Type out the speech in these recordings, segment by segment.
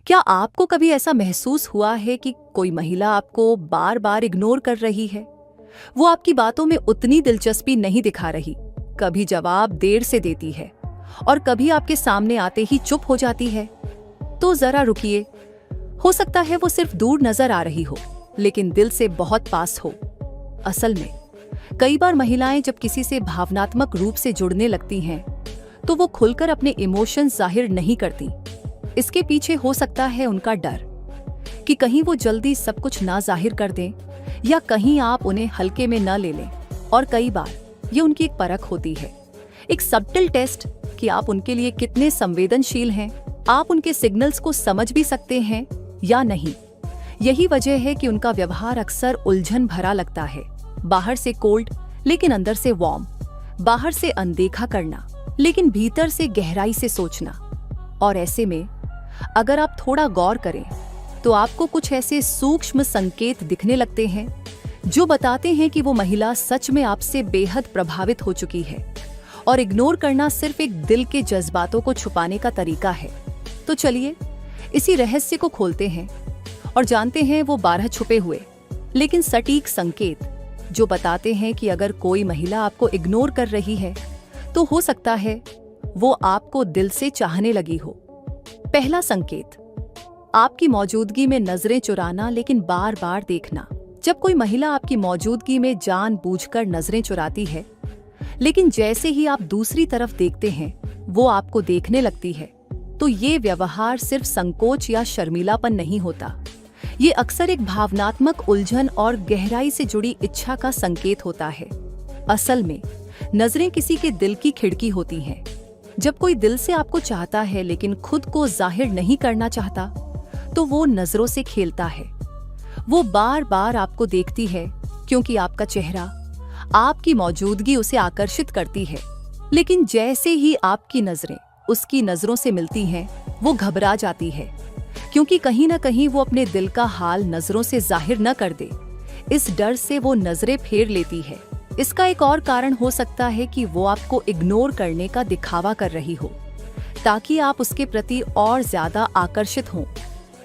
क्या आपको कभी ऐसा महसूस हुआ है कि कोई महिला आपको बार बार इग्नोर कर रही है? वो आपकी बातों में उतनी दिलचस्पी नहीं दिखा रही, कभी जवाब देर से देती है और कभी आपके सामने आते ही चुप हो जाती है। तो जरा रुकिए, हो सकता है वो सिर्फ दूर नजर आ रही हो, लेकिन दिल से बहुत पास हो। असल में कई बार महिलाएं जब किसी से भावनात्मक रूप से जुड़ने लगती हैं, तो वो खुलकर अपने इमोशंस जाहिर नहीं करती। इसके पीछे हो सकता है उनका डर कि कहीं वो जल्दी सब कुछ ना जाहिर कर दें या कहीं आप उन्हें हल्के में न ले लें। और कई बार ये उनकी एक परख होती है, एक सबटल टेस्ट कि आप उनके लिए कितने संवेदनशील हैं, आप उनके सिग्नल्स को समझ भी सकते हैं या नहीं। यही वजह है कि उनका व्यवहार अक्सर उलझन भरा लगता है। बाहर से कोल्ड लेकिन अंदर से वार्म, बाहर से अनदेखा करना लेकिन भीतर से गहराई से सोचना। और ऐसे में अगर आप थोड़ा गौर करें तो आपको कुछ ऐसे सूक्ष्म संकेत दिखने लगते हैं जो बताते हैं कि वो महिला सच में आपसे बेहद प्रभावित हो चुकी है और इग्नोर करना सिर्फ एक दिल के जज्बातों को छुपाने का तरीका है। तो चलिए इसी रहस्य को खोलते हैं और जानते हैं वो 12 छुपे हुए लेकिन सटीक संकेत जो बताते हैं कि अगर कोई महिला आपको इग्नोर कर रही है तो हो सकता है वो आपको दिल से चाहने लगी हो। पहला संकेत, आपकी मौजूदगी में नजरें चुराना लेकिन बार बार देखना। जब कोई महिला आपकी मौजूदगी में जानबूझकर नजरें चुराती है लेकिन जैसे ही आप दूसरी तरफ देखते हैं वो आपको देखने लगती है, तो ये व्यवहार सिर्फ संकोच या शर्मीलापन नहीं होता। ये अक्सर एक भावनात्मक उलझन और गहराई से जुड़ी इच्छा का संकेत होता है। असल में नजरें किसी के दिल की खिड़की होती हैं। जब कोई दिल से आपको चाहता है लेकिन खुद को जाहिर नहीं करना चाहता, तो वो नजरों से खेलता है। वो बार बार आपको देखती है क्योंकि आपका चेहरा, आपकी मौजूदगी उसे आकर्षित करती है। लेकिन जैसे ही आपकी नजरें उसकी नजरों से मिलती हैं, वो घबरा जाती है क्योंकि कहीं ना कहीं वो अपने दिल का हाल नजरों से जाहिर न कर दे। इस डर से वो नजरें फेर लेती है। इसका एक और कारण हो सकता है कि वो आपको इग्नोर करने का दिखावा कर रही हो ताकि आप उसके प्रति और ज्यादा आकर्षित हों।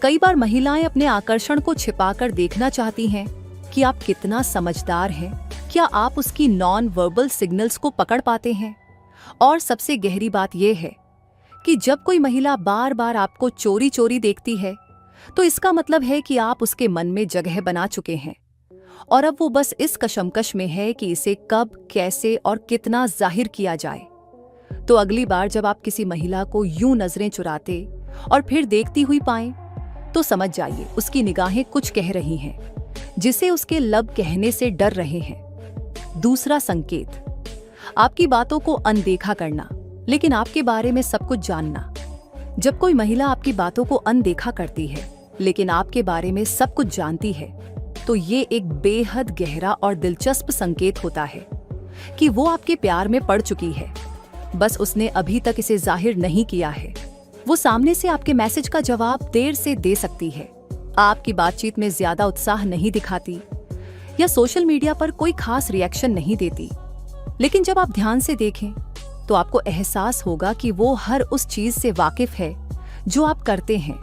कई बार महिलाएं अपने आकर्षण को छिपाकर देखना चाहती हैं कि आप कितना समझदार हैं, क्या आप उसकी नॉन वर्बल सिग्नल्स को पकड़ पाते हैं। और सबसे गहरी बात यह है कि जब कोई महिला बार बार आपको चोरी चोरी देखती है तो इसका मतलब है कि आप उसके मन में जगह बना चुके हैं और अब वो बस इस कशमकश में है कि इसे कब, कैसे और कितना जाहिर किया जाए। तो अगली बार जब आप किसी महिला को यूं नजरें चुराते और फिर देखती हुई पाएं, तो समझ जाइए उसकी निगाहें कुछ कह रही हैं जिसे उसके लब कहने से डर रहे हैं। दूसरा संकेत, आपकी बातों को अनदेखा करना लेकिन आपके बारे में सब कुछ जानना। जब कोई महिला आपकी बातों को अनदेखा करती है लेकिन आपके बारे में सब कुछ जानती है, तो ये एक बेहद गहरा और दिलचस्प संकेत होता है कि वो आपके प्यार में पड़ चुकी है, बस उसने अभी तक इसे जाहिर नहीं किया है। वो सामने से आपके मैसेज का जवाब देर से दे सकती है, आपकी बातचीत में ज्यादा उत्साह नहीं दिखाती या सोशल मीडिया पर कोई खास रिएक्शन नहीं देती। लेकिन जब आप ध्यान से देखें तो आपको एहसास होगा कि वो हर उस चीज से वाकिफ है जो आप करते हैं।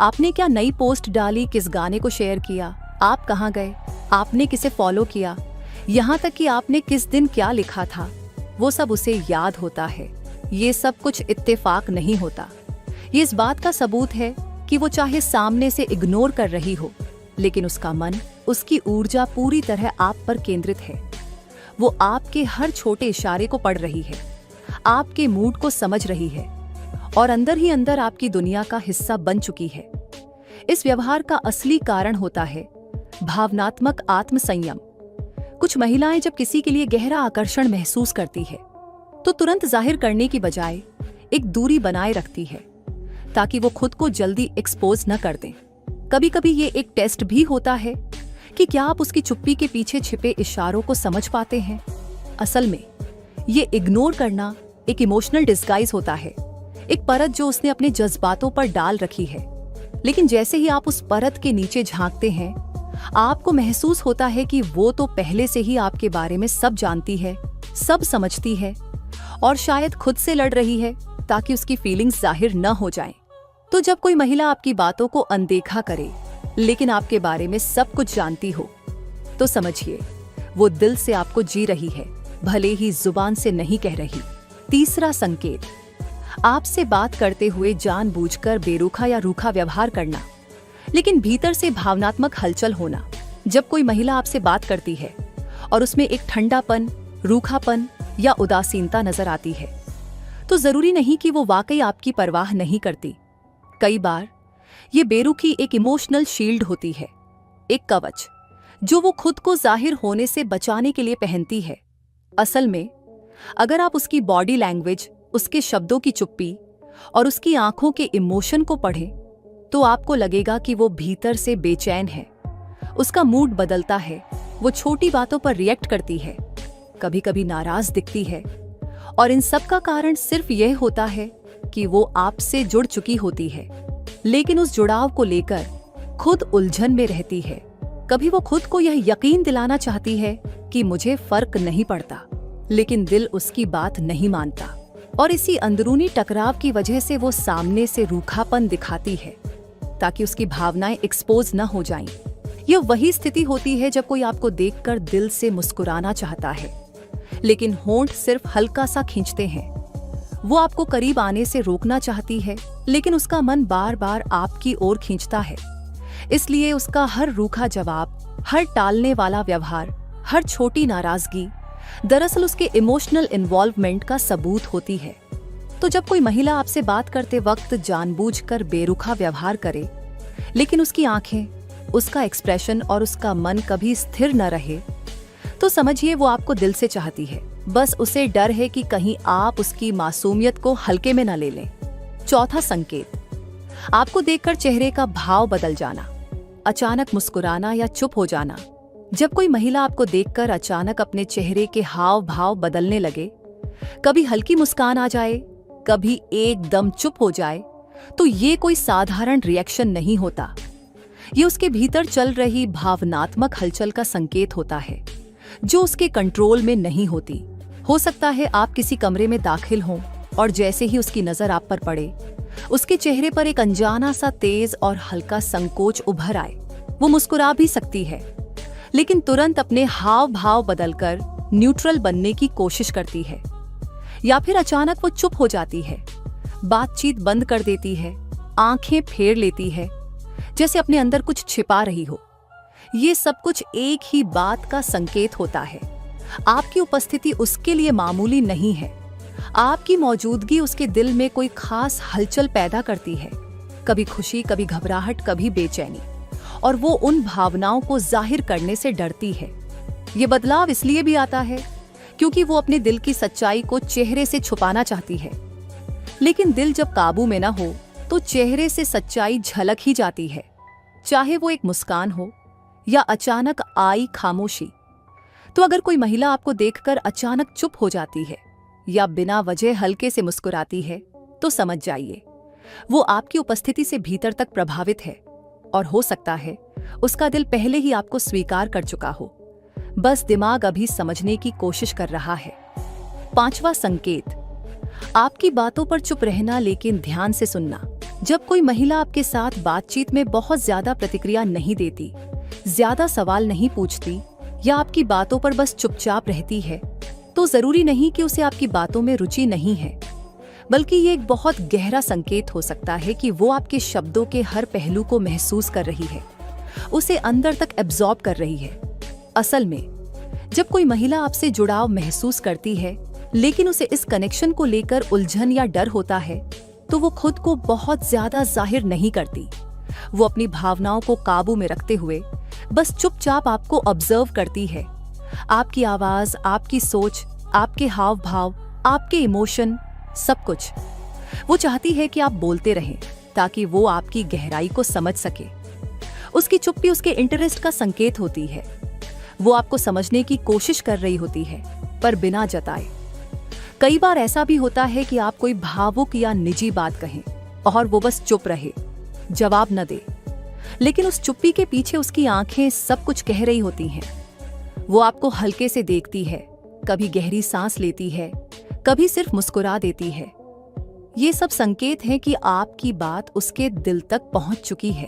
आपने क्या नई पोस्ट डाली, किस गाने को शेयर किया, आप कहाँ गए, आपने किसे फॉलो किया, यहाँ तक कि आपने किस दिन क्या लिखा था, वो सब उसे याद होता है। ये सब कुछ इत्तेफाक नहीं होता। ये इस बात का सबूत है कि वो चाहे सामने से इग्नोर कर रही हो, लेकिन उसका मन, उसकी ऊर्जा पूरी तरह आप पर केंद्रित है। वो आपके हर छोटे इशारे को पढ़ रही है, आपके मूड को समझ रही है और अंदर ही अंदर आपकी दुनिया का हिस्सा बन चुकी है। इस व्यवहार का असली कारण होता है भावनात्मक आत्मसंयम। कुछ महिलाएं जब किसी के लिए गहरा आकर्षण महसूस करती है तो तुरंत जाहिर करने की बजाय एक दूरी बनाए रखती है ताकि वो खुद को जल्दी एक्सपोज न कर दें। कभी कभी ये एक टेस्ट भी होता है कि क्या आप उसकी चुप्पी के पीछे छिपे इशारों को समझ पाते हैं। असल में ये इग्नोर करना एक इमोशनल डिस्गाइज होता है, एक परत जो उसने अपने जज्बातों पर डाल रखी है। लेकिन जैसे ही आप उस परत के नीचे झांकते हैं, आपको महसूस होता है कि वो तो पहले से ही आपके बारे में सब जानती है, सब समझती है और शायद खुद से लड़ रही है ताकि उसकी फीलिंग्स जाहिर न हो जाएं। तो जब कोई महिला आपकी बातों को अनदेखा करे लेकिन आपके बारे में सब कुछ जानती हो, तो समझिए वो दिल से आपको जी रही है, भले ही जुबान से नहीं कह रही। तीसरा संकेत, आपसे बात करते हुए जानबूझकर बेरुखा या रूखा व्यवहार करना, लेकिन भीतर से भावनात्मक हलचल होना। जब कोई महिला आपसे बात करती है और उसमें एक ठंडापन, रूखापन या उदासीनता नजर आती है, तो जरूरी नहीं कि वो वाकई आपकी परवाह नहीं करती। कई बार ये बेरुखी एक इमोशनल शील्ड होती है, एक कवच जो वो खुद को जाहिर होने से बचाने के लिए पहनती है। असल में अगर आप उसकी बॉडी लैंग्वेज, उसके शब्दों की चुप्पी और उसकी आंखों के इमोशन को पढ़ें, तो आपको लगेगा कि वो भीतर से बेचैन है। उसका मूड बदलता है, वो छोटी बातों पर रिएक्ट करती है, कभी कभी नाराज दिखती है, और इन सब का कारण सिर्फ यह होता है कि वो आपसे जुड़ चुकी होती है, लेकिन उस जुड़ाव को लेकर खुद उलझन में रहती है। कभी वो खुद को यह यकीन दिलाना चाहती है कि मुझे फर्क नहीं पड़ता, लेकिन दिल उसकी बात नहीं मानता, और इसी अंदरूनी टकराव की वजह से वो सामने से रूखापन दिखाती है ताकि उसकी भावनाएं एक्सपोज न हो जाएं। यह वही स्थिति होती है जब कोई आपको देखकर दिल से मुस्कुराना चाहता है, लेकिन होंठ सिर्फ हल्का सा खींचते हैं। वो आपको करीब आने से रोकना चाहती है, लेकिन उसका मन बार बार आपकी ओर खींचता है। इसलिए उसका हर रूखा जवाब, हर टालने वाला व्यवहार, हर छोटी नाराजगी दरअसल उसके इमोशनल इन्वॉल्वमेंट का सबूत होती है। तो जब कोई महिला आपसे बात करते वक्त जानबूझकर बेरुखा व्यवहार करे, लेकिन उसकी आंखें, उसका एक्सप्रेशन और उसका मन कभी स्थिर न रहे, तो समझिए वो आपको दिल से चाहती है। बस उसे डर है कि कहीं आप उसकी मासूमियत को हल्के में न ले लें। चौथा संकेत, आपको देखकर चेहरे का भाव बदल जाना, अचानक मुस्कुराना या चुप हो जाना। जब कोई महिला आपको देखकर अचानक अपने चेहरे के हाव भाव बदलने लगे, कभी हल्की मुस्कान आ जाए, कभी एकदम चुप हो जाए, तो ये कोई साधारण रिएक्शन नहीं होता। ये उसके भीतर चल रही भावनात्मक हलचल का संकेत होता है, जो उसके कंट्रोल में नहीं होती। हो सकता है आप किसी कमरे में दाखिल हों और जैसे ही उसकी नजर आप पर पड़े, उसके चेहरे पर एक अनजाना सा तेज और हल्का संकोच उभर आए। वो मुस्कुरा भी सकती है, लेकिन तुरंत अपने हाव भाव बदलकर न्यूट्रल बनने की कोशिश करती है, या फिर अचानक वो चुप हो जाती है, बातचीत बंद कर देती है, आंखें फेर लेती है, जैसे अपने अंदर कुछ छिपा रही हो। ये सब कुछ एक ही बात का संकेत होता है, आपकी उपस्थिति उसके लिए मामूली नहीं है। आपकी मौजूदगी उसके दिल में कोई खास हलचल पैदा करती है, कभी खुशी, कभी घबराहट, कभी बेचैनी, और वो उन भावनाओं को जाहिर करने से डरती है। ये बदलाव इसलिए भी आता है क्योंकि वो अपने दिल की सच्चाई को चेहरे से छुपाना चाहती है, लेकिन दिल जब काबू में ना हो तो चेहरे से सच्चाई झलक ही जाती है, चाहे वो एक मुस्कान हो या अचानक आई खामोशी। तो अगर कोई महिला आपको देखकर अचानक चुप हो जाती है या बिना वजह हल्के से मुस्कुराती है, तो समझ जाइए वो आपकी उपस्थिति से भीतर तक प्रभावित है, और हो सकता है उसका दिल पहले ही आपको स्वीकार कर चुका हो, बस दिमाग अभी समझने की कोशिश कर रहा है। पांचवा संकेत, आपकी बातों पर चुप रहना लेकिन ध्यान से सुनना। जब कोई महिला आपके साथ बातचीत में बहुत ज्यादा प्रतिक्रिया नहीं देती, ज्यादा सवाल नहीं पूछती या आपकी बातों पर बस चुपचाप रहती है, तो जरूरी नहीं कि उसे आपकी बातों में रुचि नहीं है, बल्कि ये एक बहुत गहरा संकेत हो सकता है कि वो आपके शब्दों के हर पहलू को महसूस कर रही है, उसे अंदर तक एब्जॉर्ब कर रही है। असल में जब कोई महिला आपसे जुड़ाव महसूस करती है, लेकिन उसे इस कनेक्शन को लेकर उलझन या डर होता है, तो वो खुद को बहुत ज्यादा जाहिर नहीं करती। वो अपनी भावनाओं को काबू में रखते हुए बस चुपचाप आपको ऑब्जर्व करती है, आपकी आवाज, आपकी सोच, आपके हाव भाव, आपके इमोशन, सब कुछ। वो चाहती है कि आप बोलते रहें ताकि वो आपकी गहराई को समझ सके। उसकी चुप्पी उसके इंटरेस्ट का संकेत होती है। वो आपको समझने की कोशिश कर रही होती है, पर बिना जताए। कई बार ऐसा भी होता है कि आप कोई भावुक या निजी बात कहें और वो बस चुप रहे, जवाब न दे, लेकिन उस चुप्पी के पीछे उसकी आंखें सब कुछ कह रही होती हैं। वो आपको हल्के से देखती है, कभी गहरी सांस लेती है, कभी सिर्फ मुस्कुरा देती है। ये सब संकेत हैं कि आपकी बात उसके दिल तक पहुंच चुकी है।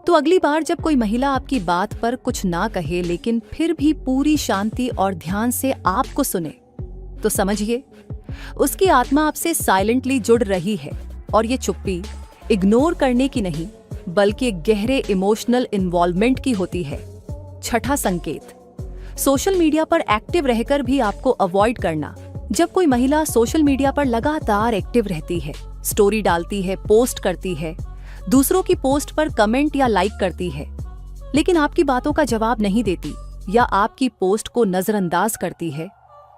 तो अगली बार जब कोई महिला आपकी बात पर कुछ ना कहे लेकिन फिर भी पूरी शांति और ध्यान से आपको सुने, तो समझिए उसकी आत्मा आपसे साइलेंटली जुड़ रही है और ये चुप्पी इग्नोर करने की नहीं बल्कि एक गहरे इमोशनल इन्वॉल्वमेंट की होती है। छठा संकेत, सोशल मीडिया पर एक्टिव रहकर भी आपको अवॉइड करना। जब कोई महिला सोशल मीडिया पर लगातार एक्टिव रहती है, स्टोरी डालती है, पोस्ट करती है, दूसरों की पोस्ट पर कमेंट या लाइक करती है, लेकिन आपकी बातों का जवाब नहीं देती या आपकी पोस्ट को नजरअंदाज करती है,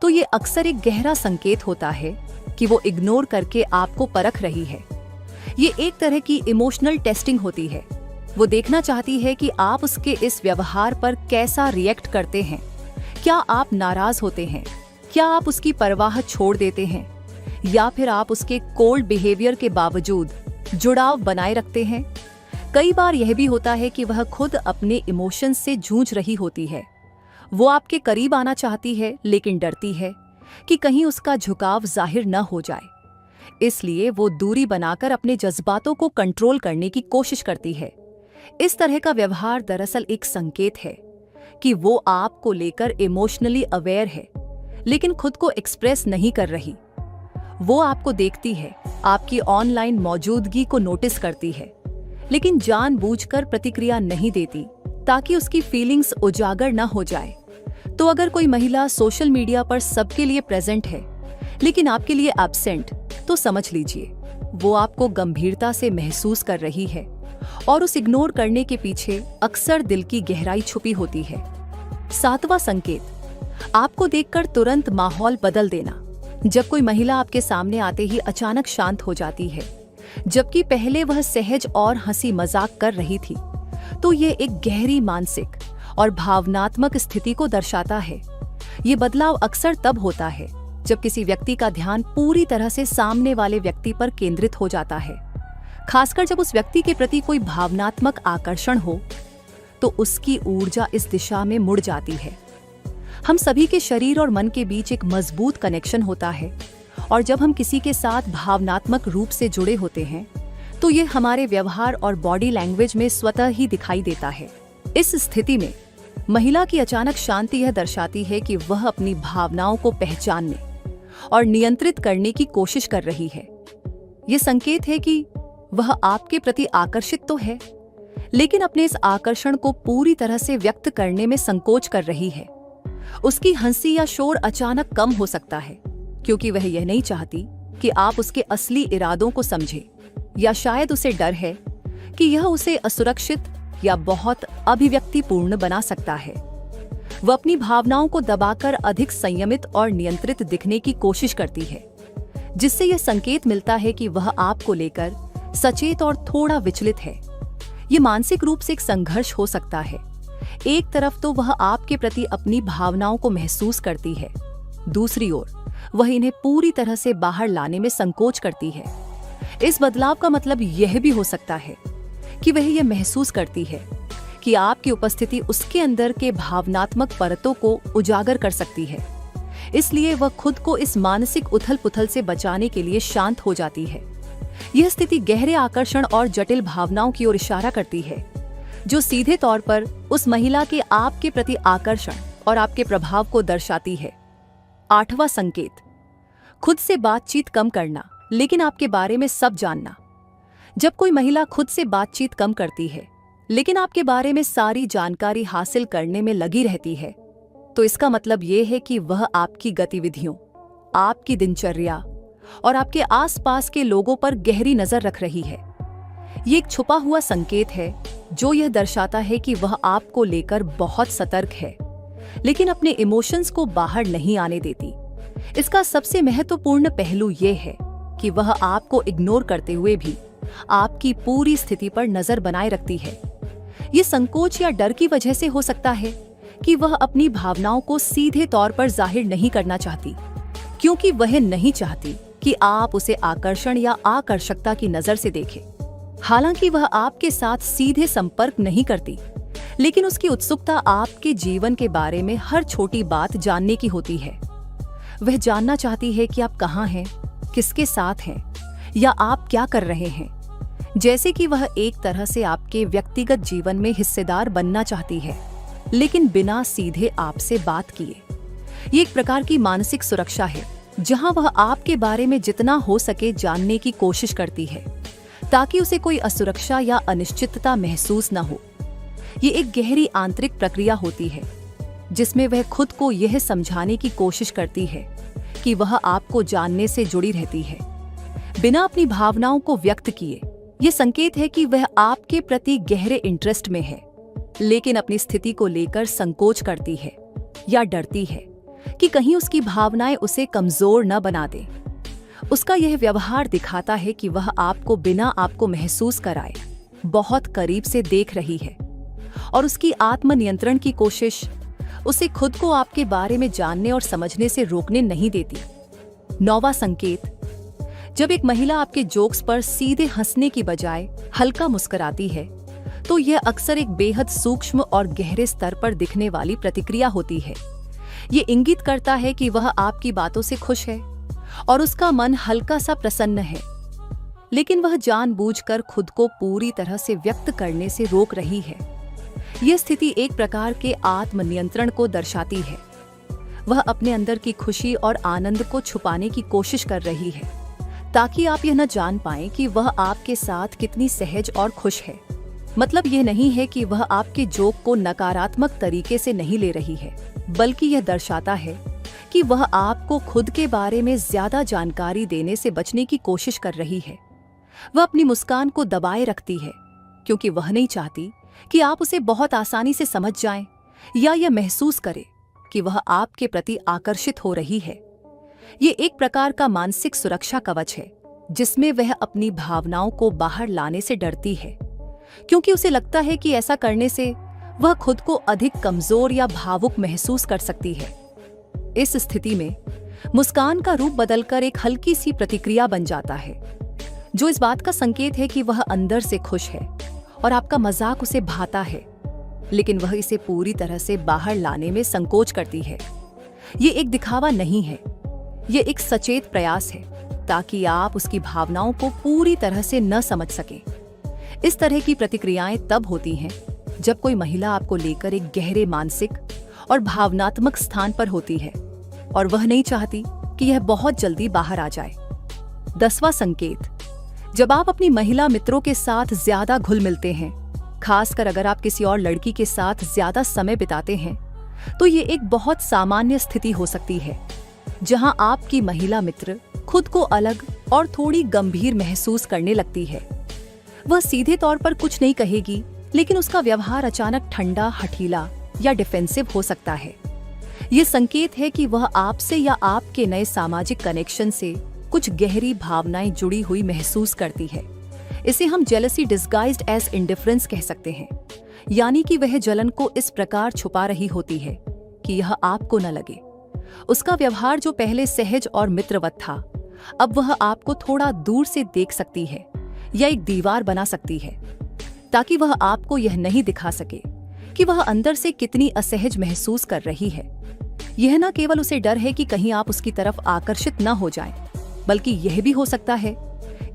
तो ये अक्सर एक गहरा संकेत होता है कि वो इग्नोर करके आपको परख रही है। ये एक तरह की इमोशनल टेस्टिंग होती है। वो देखना चाहती है कि आप उसके इस व्यवहार पर कैसा रिएक्ट करते हैं। क्या आप नाराज होते हैं? क्या आप उसकी परवाह छोड़ देते हैं? या फिर आप उसके कोल्ड बिहेवियर के बावजूद जुड़ाव बनाए रखते हैं? कई बार यह भी होता है कि वह खुद अपने इमोशंस से जूझ रही होती है। वो आपके करीब आना चाहती है लेकिन डरती है कि कहीं उसका झुकाव जाहिर न हो जाए, इसलिए वो दूरी बनाकर अपने जज्बातों को कंट्रोल करने की कोशिश करती है। इस तरह का व्यवहार दरअसल एक संकेत है कि वो आपको लेकर इमोशनली अवेयर है लेकिन खुद को एक्सप्रेस नहीं कर रही। वो आपको देखती है, आपकी ऑनलाइन मौजूदगी को नोटिस करती है, लेकिन जानबूझकर प्रतिक्रिया नहीं देती ताकि उसकी फीलिंग्स उजागर न हो जाए। तो अगर कोई महिला सोशल मीडिया पर सबके लिए प्रेजेंट है लेकिन आपके लिए एब्सेंट, तो समझ लीजिए वो आपको गंभीरता से महसूस कर रही है और उस इग्नोर करने के पीछे अक्सर दिल की गहराई छुपी होती है। सातवां संकेत, आपको देखकर तुरंत माहौल बदल देना। जब कोई महिला आपके सामने आते ही अचानक शांत हो जाती है, जबकि पहले वह सहज और हंसी मजाक कर रही थी, तो ये एक गहरी मानसिक और भावनात्मक स्थिति को दर्शाता है। ये बदलाव अक्सर तब होता है जब किसी व्यक्ति का ध्यान पूरी तरह से सामने वाले व्यक्ति पर केंद्रित हो जाता है, खासकर जब उस व्यक्ति के प्रति कोई भावनात्मक आकर्षण हो, तो उसकी ऊर्जा इस दिशा में मुड़ जाती है। हम सभी के शरीर और मन के बीच एक मजबूत कनेक्शन होता है और जब हम किसी के साथ भावनात्मक रूप से जुड़े होते हैं, तो ये हमारे व्यवहार और बॉडी लैंग्वेज में स्वतः ही दिखाई देता है। इस स्थिति में महिला की अचानक शांति यह दर्शाती है कि वह अपनी भावनाओं को पहचानने और नियंत्रित करने की कोशिश कर रही है। ये संकेत है कि वह आपके प्रति आकर्षित तो है, लेकिन अपने इस आकर्षण को पूरी तरह से व्यक्त करने में संकोच कर रही है। उसकी हंसी या शोर अचानक कम हो सकता है क्योंकि वह यह नहीं चाहती कि आप उसके असली इरादों को समझें, या शायद उसे डर है कि यह उसे असुरक्षित या बहुत अभिव्यक्तिपूर्ण बना सकता है। वह अपनी भावनाओं को दबाकर अधिक संयमित और नियंत्रित दिखने की कोशिश करती है, जिससे यह संकेत मिलता है कि वह आपको लेकर सचेत और थोड़ा विचलित है। ये मानसिक रूप से एक संघर्ष हो सकता है। एक तरफ तो वह आपके प्रति अपनी भावनाओं को महसूस करती है, दूसरी ओर वह इन्हें पूरी तरह से बाहर लाने में संकोच करती है। इस बदलाव का मतलब यह भी हो सकता है कि वह यह महसूस करती है कि आपकी उपस्थिति उसके अंदर के भावनात्मक परतों को उजागर कर सकती है, इसलिए वह खुद को इस मानसिक उथल-पुथल से बचाने के लिए शांत हो जाती है। यह स्थिति गहरे आकर्षण और जटिल भावनाओं की ओर इशारा करती है, जो सीधे तौर पर उस महिला के आपके प्रति आकर्षण और आपके प्रभाव को दर्शाती है। आठवां संकेत, खुद से बातचीत कम करना लेकिन आपके बारे में सब जानना। जब कोई महिला खुद से बातचीत कम करती है लेकिन आपके बारे में सारी जानकारी हासिल करने में लगी रहती है, तो इसका मतलब ये है कि वह आपकी गतिविधियों, आपकी दिनचर्या और आपके आसपास के लोगों पर गहरी नजर रख रही है। ये एक छुपा हुआ संकेत है जो यह दर्शाता है कि वह आपको लेकर बहुत सतर्क है, लेकिन अपने इमोशंस को बाहर नहीं आने देती। इसका सबसे महत्वपूर्ण पहलू यह है कि वह आपको इग्नोर करते हुए भी आपकी पूरी स्थिति पर नजर बनाए रखती है। ये संकोच या डर की वजह से हो सकता है कि वह अपनी भावनाओं को सीधे तौर पर जाहिर नहीं करना चाहती, क्योंकि वह नहीं चाहती कि आप उसे आकर्षण या आकर्षकता की नजर से देखें। हालांकि वह आपके साथ सीधे संपर्क नहीं करती, लेकिन उसकी उत्सुकता आपके जीवन के बारे में हर छोटी बात जानने की होती है। वह जानना चाहती है कि आप कहाँ हैं, किसके साथ हैं या आप क्या कर रहे हैं, जैसे कि वह एक तरह से आपके व्यक्तिगत जीवन में हिस्सेदार बनना चाहती है, लेकिन बिना सीधे आपसे बात किए। ये एक प्रकार की मानसिक सुरक्षा है, जहां वह आपके बारे में जितना हो सके जानने की कोशिश करती है, ताकि उसे कोई असुरक्षा या अनिश्चितता महसूस न हो। ये एक गहरी आंतरिक प्रक्रिया होती है, जिसमें वह खुद को यह समझाने की कोशिश करती है कि वह आपको जानने से जुड़ी रहती है, बिना अपनी भावनाओं को व्यक्त किए। ये संकेत है कि वह आपके प्रति गहरे इंटरेस्ट में है, लेकिन अपनी स्थिति को लेकर संकोच करती है या डरती है कि कहीं उसकी भावनाएं उसे कमजोर न बना दें। उसका यह व्यवहार दिखाता है कि वह आपको बिना आपको महसूस कराए बहुत करीब से देख रही है, और उसकी आत्मनियंत्रण की कोशिश उसे खुद को आपके बारे में जानने और समझने से रोकने नहीं देती। 9वां संकेत, जब एक महिला आपके जोक्स पर सीधे हंसने की बजाय हल्का मुस्कुराती है, तो यह अक्सर एक बेहद सूक्ष्म और गहरे स्तर पर दिखने वाली प्रतिक्रिया होती है। ये इंगित करता है कि वह आपकी बातों से खुश है और उसका मन हल्का सा प्रसन्न है, लेकिन वह जानबूझकर खुद को पूरी तरह से व्यक्त करने से रोक रही है। यह स्थिति एक प्रकार के आत्मनियंत्रण को दर्शाती है। वह अपने अंदर की खुशी और आनंद को छुपाने की कोशिश कर रही है, ताकि आप यह न जान पाएं कि वह आपके साथ कितनी सहज और खुश है। मतलब यह नहीं है कि वह आपके जोक को नकारात्मक तरीके से नहीं ले रही है, बल्कि यह दर्शाता है कि वह आपको खुद के बारे में ज्यादा जानकारी देने से बचने की कोशिश कर रही है। वह अपनी मुस्कान को दबाए रखती है, क्योंकि वह नहीं चाहती कि आप उसे बहुत आसानी से समझ जाएं या यह महसूस करे कि वह आपके प्रति आकर्षित हो रही है। ये एक प्रकार का मानसिक सुरक्षा कवच है, जिसमें वह अपनी भावनाओं को बाहर लाने से डरती है, क्योंकि उसे लगता है कि ऐसा करने से वह खुद को अधिक कमजोर या भावुक महसूस कर सकती है। इस स्थिति में मुस्कान का रूप बदलकर एक हल्की सी प्रतिक्रिया बन जाता है, जो इस बात का संकेत है कि वह अंदर से खुश है और आपका मजाक उसे भाता है, लेकिन वह इसे पूरी तरह से बाहर लाने में संकोच करती है। ये एक दिखावा नहीं है, ये एक सचेत प्रयास है, ताकि आप उसकी भावनाओं को पूरी तरह से न समझ सकें। इस तरह की प्रतिक्रियाएं तब होती हैं जब कोई महिला आपको लेकर एक गहरे मानसिक और भावनात्मक स्थान पर होती है, और वह नहीं चाहती कि यह बहुत जल्दी बाहर आ जाए। 10वां संकेत, जब आप अपनी महिला मित्रों के साथ ज्यादा घुल मिलते हैं, खासकर अगर आप किसी और लड़की के साथ ज्यादा समय बिताते हैं, तो ये एक बहुत सामान्य स्थिति हो सकती है, जहां आपकी महिला मित्र खुद को अलग और थोड़ी गंभीर महसूस करने लगती है। वह सीधे तौर पर कुछ नहीं कहेगी, लेकिन उसका व्यवहार अचानक ठंडा, हठीला या डिफेंसिव हो सकता है। ये संकेत है कि वह आपसे या आपके नए सामाजिक कनेक्शन से कुछ गहरी भावनाएं जुड़ी हुई महसूस करती है। इसे हम जेलसी डिस्गाइज्ड एज इंडिफरेंस कह सकते हैं, यानी कि वह जलन को इस प्रकार छुपा रही होती है कि यह आपको न लगे। उसका व्यवहार जो पहले सहज और मित्रवत था, अब वह आपको थोड़ा दूर से देख सकती है या एक दीवार बना सकती है, ताकि वह आपको यह नहीं दिखा सके कि वह अंदर से कितनी असहज महसूस कर रही है। यह न केवल उसे डर है कि कहीं आप उसकी तरफ आकर्षित न हो जाएं, बल्कि यह भी हो सकता है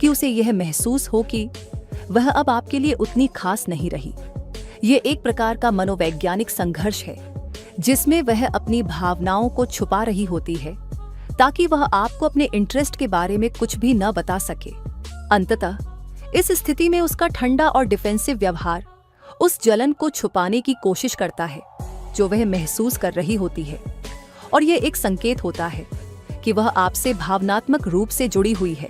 कि उसे यह महसूस हो कि वह अब आपके लिए उतनी खास नहीं रही। यह एक प्रकार का मनोवैज्ञानिक संघर्ष है, जिसमें वह अपनी भावनाओं को छुपा रही होती है, ताकि वह आपको अपने इंटरेस्ट के बारे में कुछ भी न बता सके। अंततः इस स्थिति में उसका ठंडा और डिफेंसिव व्यवहार उस जलन को छुपाने की कोशिश करता है जो वह महसूस कर रही होती है, और यह एक संकेत होता है कि वह आपसे भावनात्मक रूप से जुड़ी हुई है,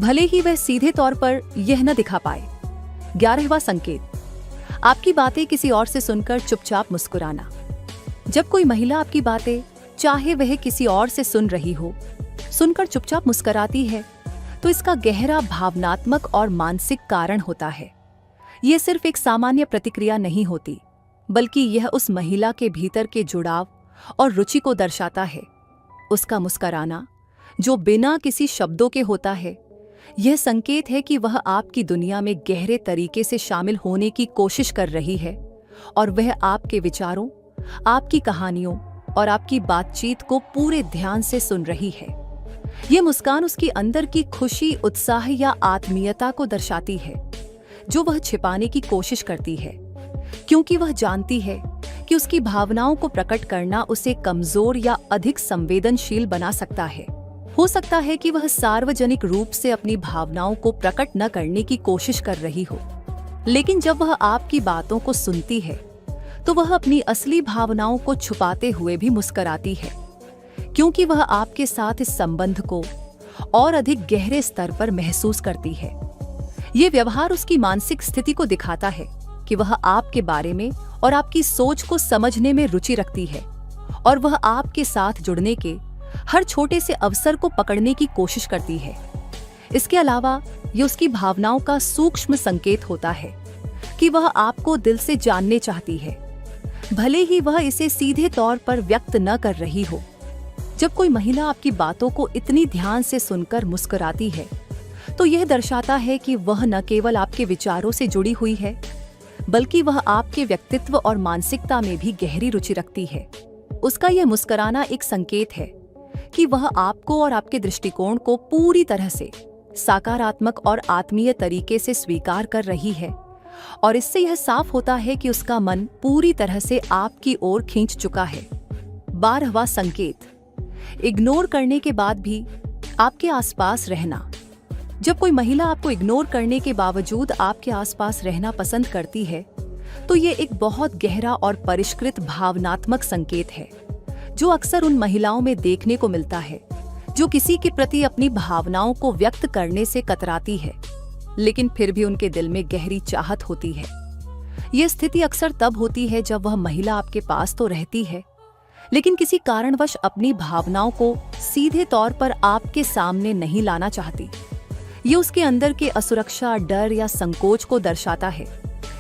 भले ही वह सीधे तौर पर यह न दिखा पाए। 11वां संकेत, आपकी बातें किसी और से सुनकर चुपचाप मुस्कुराना। जब कोई महिला आपकी बातें, चाहे वह किसी और से सुन रही हो, सुनकर चुपचाप मुस्कुराती है, तो इसका गहरा भावनात्मक और मानसिक कारण होता है। यह सिर्फ एक सामान्य प्रतिक्रिया नहीं होती, बल्कि यह उस महिला के भीतर के जुड़ाव और रुचि को दर्शाता है। उसका मुस्कुराना, जो बिना किसी शब्दों के होता है, यह संकेत है कि वह आपकी दुनिया में गहरे तरीके से शामिल होने की कोशिश कर रही है, और वह आपके विचारों, आपकी कहानियों और आपकी बातचीत को पूरे ध्यान से सुन रही है। ये मुस्कान उसकी अंदर की खुशी, उत्साह या आत्मीयता को दर्शाती है, जो वह छिपाने की कोशिश करती है, क्योंकि वह जानती है कि उसकी भावनाओं को प्रकट करना उसे कमजोर या अधिक संवेदनशील बना सकता है। हो सकता है कि वह सार्वजनिक रूप से अपनी भावनाओं को प्रकट न करने की कोशिश कर रही हो, लेकिन जब वह आपकी बातों को सुनती है तो वह अपनी असली भावनाओं को छुपाते हुए भी मुस्कुराती है, क्योंकि वह आपके साथ इस संबंध को और अधिक गहरे स्तर पर महसूस करती है। ये व्यवहार उसकी मानसिक स्थिति को दिखाता है कि वह आपके बारे में और आपकी सोच को समझने में रुचि रखती है, और वह आपके साथ जुड़ने के हर छोटे से अवसर को पकड़ने की कोशिश करती है। इसके अलावा ये उसकी भावनाओं का सूक्ष्म संकेत होता है कि वह आपको दिल से जानने चाहती है, भले ही वह इसे सीधे तौर पर व्यक्त न कर रही हो। जब कोई महिला आपकी बातों को इतनी ध्यान से सुनकर मुस्कुराती है, तो यह दर्शाता है कि वह न केवल आपके विचारों से जुड़ी हुई है, बल्कि वह आपके व्यक्तित्व और मानसिकता में भी गहरी रुचि रखती है। उसका यह मुस्कुराना एक संकेत है कि वह आपको और आपके दृष्टिकोण को पूरी तरह से सकारात्मक और आत्मीय तरीके से स्वीकार कर रही है, और इससे यह साफ होता है कि उसका मन पूरी तरह से आपकी ओर खींच चुका है। 12वां संकेत, इग्नोर करने के बाद भी आपके आसपास रहना। जब कोई महिला आपको इग्नोर करने के बावजूद आपके आसपास रहना पसंद करती है, तो ये एक बहुत गहरा और परिष्कृत भावनात्मक संकेत है, जो अक्सर उन महिलाओं में देखने को मिलता है जो किसी के प्रति अपनी भावनाओं को व्यक्त करने से कतराती है, लेकिन फिर भी उनके दिल में गहरी चाहत होती है। ये स्थिति अक्सर तब होती है जब वह महिला आपके पास तो रहती है, लेकिन किसी कारणवश अपनी भावनाओं को सीधे तौर पर आपके सामने नहीं लाना चाहती। ये उसके अंदर के असुरक्षा, डर या संकोच को दर्शाता है,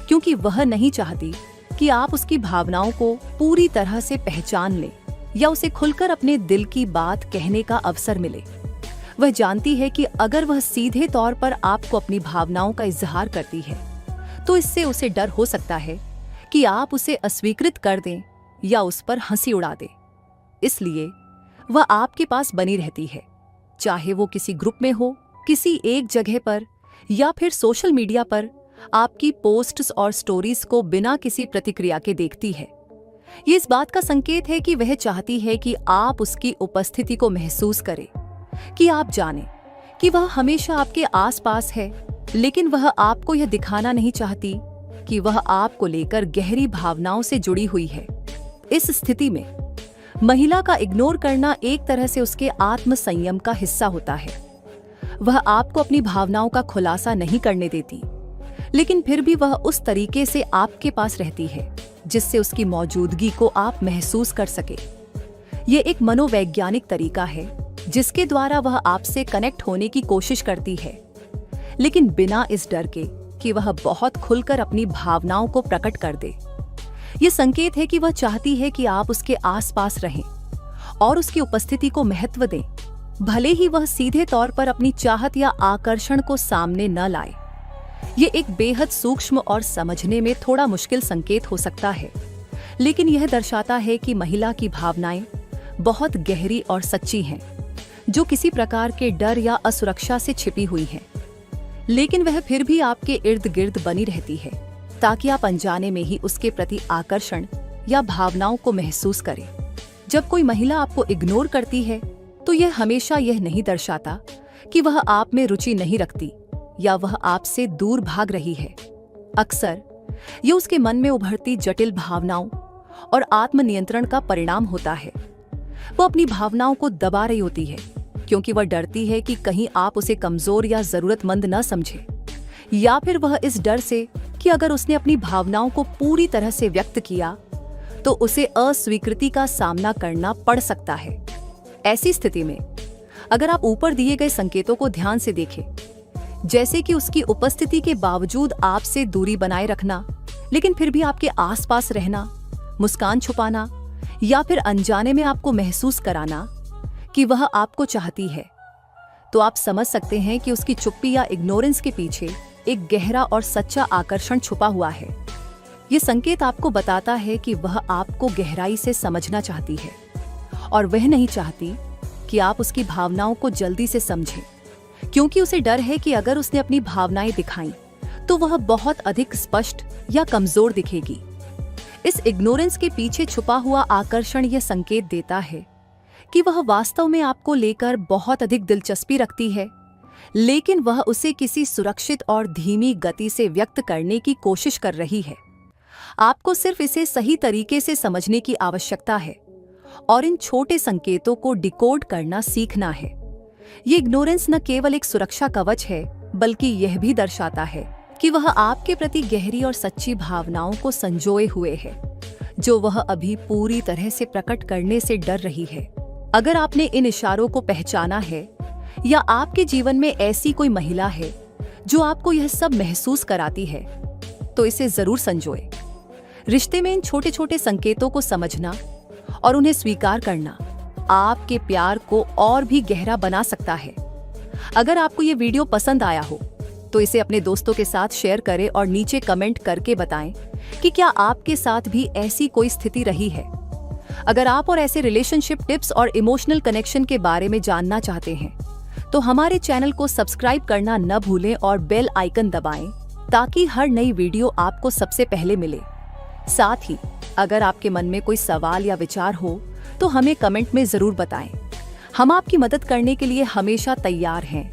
क्योंकि वह नहीं चाहती कि आप उसकी भावनाओं को पूरी तरह से पहचान लें या उसे खुलकर अपने दिल की बात कहने का अवसर मिले। वह जानती है कि अगर वह सीधे तौर पर आपको अपनी भावनाओं का इजहार करती है, तो इससे उसे डर हो सकता है कि आप उसे अस्वीकृत कर दें या उस पर हंसी उड़ा दें। इसलिए वह आपके पास बनी रहती है, चाहे वो किसी ग्रुप में हो, किसी एक जगह पर, या फिर सोशल मीडिया पर आपकी पोस्ट्स और स्टोरीज को बिना किसी प्रतिक्रिया के देखती है। ये इस बात का संकेत है कि वह चाहती है कि आप उसकी उपस्थिति को महसूस करें, कि आप जानें कि वह हमेशा आपके आसपास है, लेकिन वह आपको यह दिखाना नहीं चाहती कि वह आपको लेकर गहरी भावनाओं से जुड़ी हुई है। इस स्थिति में महिला का इग्नोर करना एक तरह से उसके आत्मसंयम का हिस्सा होता है। वह आपको अपनी भावनाओं का खुलासा नहीं करने देती, लेकिन फिर भी वह उस तरीके से आपके पास रहती है जिससे उसकी मौजूदगी को आप महसूस कर सके। ये एक मनोवैज्ञानिक तरीका है जिसके द्वारा वह आपसे कनेक्ट होने की कोशिश करती है, लेकिन बिना इस डर के कि वह बहुत खुलकर अपनी भावनाओं को प्रकट कर दे। ये संकेत है कि वह चाहती है कि आप उसके आसपास रहें और उसकी उपस्थिति को महत्व दें, भले ही वह सीधे तौर पर अपनी चाहत या आकर्षण को सामने न लाए। ये एक बेहद सूक्ष्म और समझने में थोड़ा मुश्किल संकेत हो सकता है, लेकिन यह दर्शाता है कि महिला की भावनाएं बहुत गहरी और सच्ची हैं, जो किसी प्रकार के डर या असुरक्षा से छिपी हुई हैं। लेकिन वह फिर भी आपके इर्द गिर्द बनी रहती है, ताकि आप अनजाने में ही उसके प्रति आकर्षण या भावनाओं को महसूस करें। जब कोई महिला आपको इग्नोर करती है, तो यह हमेशा यह नहीं दर्शाता कि वह आप में रुचि नहीं रखती या वह आपसे दूर भाग रही है। अक्सर ये उसके मन में उभरती जटिल भावनाओं और आत्मनियंत्रण का परिणाम होता है। वो अपनी भावनाओं को दबा रही होती है, क्योंकि वह डरती है कि कहीं आप उसे कमजोर या जरूरतमंद न समझे, या फिर वह इस डर से कि अगर उसने अपनी भावनाओं को पूरी तरह से व्यक्त किया तो उसे अस्वीकृति का सामना करना पड़ सकता है। ऐसी स्थिति में अगर आप ऊपर दिए गए संकेतों को ध्यान से देखें, जैसे कि उसकी उपस्थिति के बावजूद आपसे दूरी बनाए रखना, लेकिन फिर भी आपके आसपास रहना, मुस्कान छुपाना, या फिर अनजाने में आपको महसूस कराना कि वह आपको चाहती है, तो आप समझ सकते हैं कि उसकी चुप्पी या इग्नोरेंस के पीछे एक गहरा और सच्चा आकर्षण छुपा हुआ है। ये संकेत आपको बताता है कि वह आपको गहराई से समझना चाहती है और वह नहीं चाहती कि आप उसकी भावनाओं को जल्दी से समझें, क्योंकि उसे डर है कि अगर उसने अपनी भावनाएं दिखाई तो वह बहुत अधिक स्पष्ट या कमजोर दिखेगी। इस इग्नोरेंस के पीछे छुपा हुआ आकर्षण यह संकेत देता है कि वह वास्तव में आपको लेकर बहुत अधिक दिलचस्पी रखती है, लेकिन वह उसे किसी सुरक्षित और धीमी गति से व्यक्त करने की कोशिश कर रही है। आपको सिर्फ इसे सही तरीके से समझने की आवश्यकता है और इन छोटे संकेतों को डिकोड करना सीखना है। ये इग्नोरेंस न केवल एक सुरक्षा कवच है, बल्कि यह भी दर्शाता है कि वह आपके प्रति गहरी और सच्ची भावनाओं को संजोए हुए है, जो वह अभी पूरी तरह से प्रकट करने से डर रही है। अगर आपने इन इशारों को पहचाना है या आपके जीवन में ऐसी कोई महिला है जो आपको यह सब महसूस कराती है, तो इसे जरूर संजोए। रिश्ते में इन छोटे छोटे संकेतों को समझना और उन्हें स्वीकार करना आपके प्यार को और भी गहरा बना सकता है। अगर आपको ये वीडियो पसंद आया हो तो इसे अपने दोस्तों के साथ शेयर करें और नीचे कमेंट करके बताएं कि क्या आपके साथ भी ऐसी कोई स्थिति रही है। अगर आप और ऐसे रिलेशनशिप टिप्स और इमोशनल कनेक्शन के बारे में जानना चाहते हैं तो हमारे चैनल को सब्सक्राइब करना न भूलें और बेल आइकन दबाएं ताकि हर नई वीडियो आपको सबसे पहले मिले। साथ ही अगर आपके मन में कोई सवाल या विचार हो तो हमें कमेंट में जरूर बताएं। हम आपकी मदद करने के लिए हमेशा तैयार हैं।